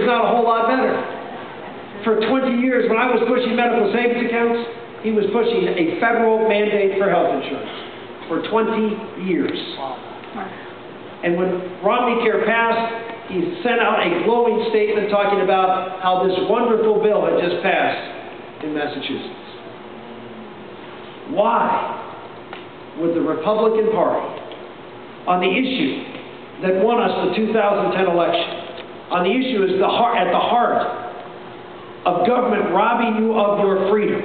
not a whole lot better. For 20 years, when I was pushing medical savings accounts, he was pushing a federal mandate for health insurance for 20 years. And when Romney Care passed, he sent out a glowing statement talking about how this wonderful bill had just passed in Massachusetts. Why would the Republican Party, on the issue that won us the 2010 election, on the issue is at the heart of government robbing you of your freedom,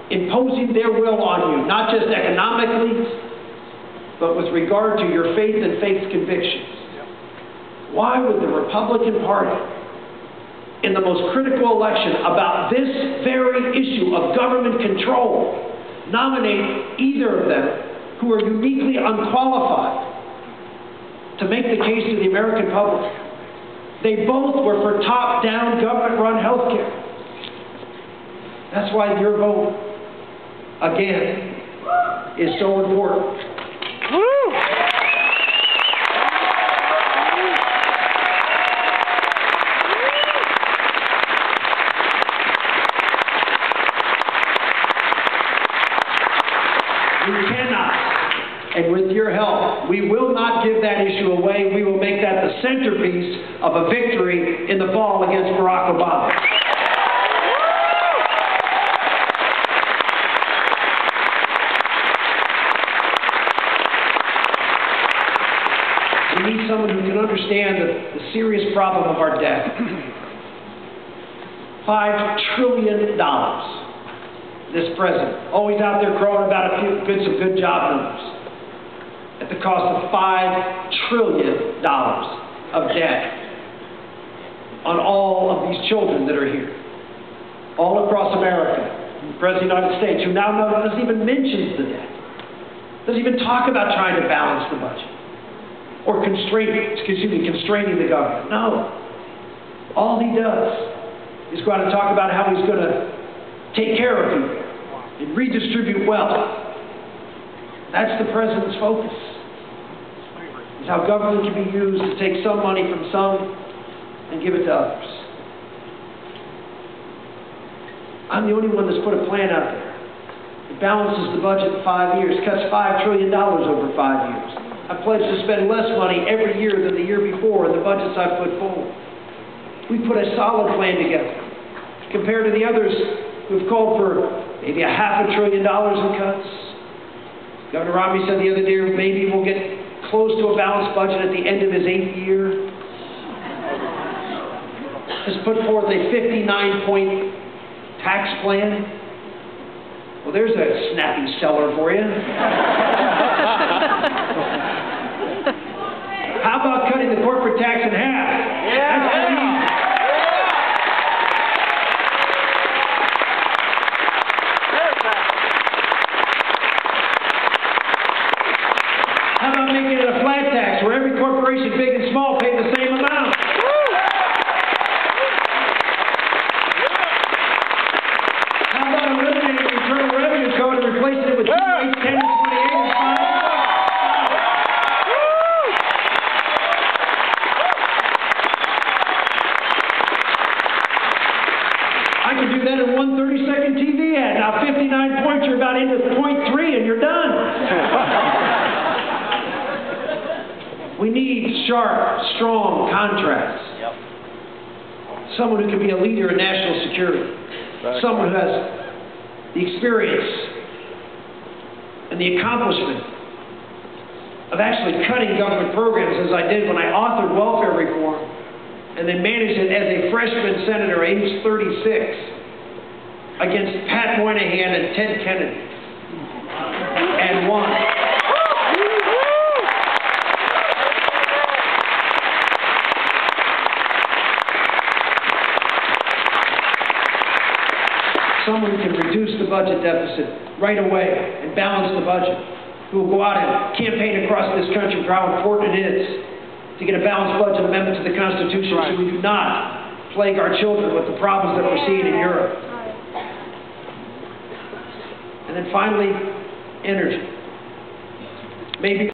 imposing their will on you, not just economically, but with regard to your faith and faith convictions. Why would the Republican Party, in the most critical election about this very issue of government control, nominate either of them who are uniquely unqualified to make the case to the American public? They both were for top-down, government-run health care. That's why your vote, again, is so important. We cannot, and with your help, we will not give that issue away. We will make that the centerpiece of a victory in the fall against Barack Obama. We need someone who can understand the serious problem of our debt. $5 trillion. This president, always out there crowing about some good job numbers, at the cost of $5 trillion of debt on all of these children that are here, all across America. The President of the United States, who now doesn't even mention the debt, doesn't even talk about trying to balance the budget or constraining the government. No. All he does is go out and talk about how he's going to take care of people and redistribute wealth. That's the president's focus. Is how government can be used to take some money from some and give it to others. I'm the only one that's put a plan out there. It balances the budget in 5 years, cuts $5 trillion over 5 years. I pledge to spend less money every year than the year before in the budgets I've put forward. We put a solid plan together compared to the others who've called for maybe $500 billion in cuts. Governor Romney said the other day maybe we'll get close to a balanced budget at the end of his 8th year. Has put forth a 59-point tax plan. Well, there's a snappy seller for you. How about cutting the corporate tax in half? That's pretty easy. How about making it a flat tax where every corporation, big and small, pay the same amount? How about eliminating the Internal Revenue Code and replacing it with 2, 8, 10, and 28 and 5? I can do that in one 30-second TV ad. Now 59 points, you're about into point 3 and you're done. We need sharp, strong contracts. Someone who can be a leader in national security. Someone who has the experience and the accomplishment of actually cutting government programs, as I did when I authored welfare reform and then managed it as a freshman senator, age 36, against Pat Moynihan and Ted Kennedy, and won. Someone who can reduce the budget deficit right away and balance the budget, who will go out and campaign across this country for how important it is to get a balanced budget amendment to the Constitution so we do not plague our children with the problems that we're seeing in Europe. And then finally, energy. Maybe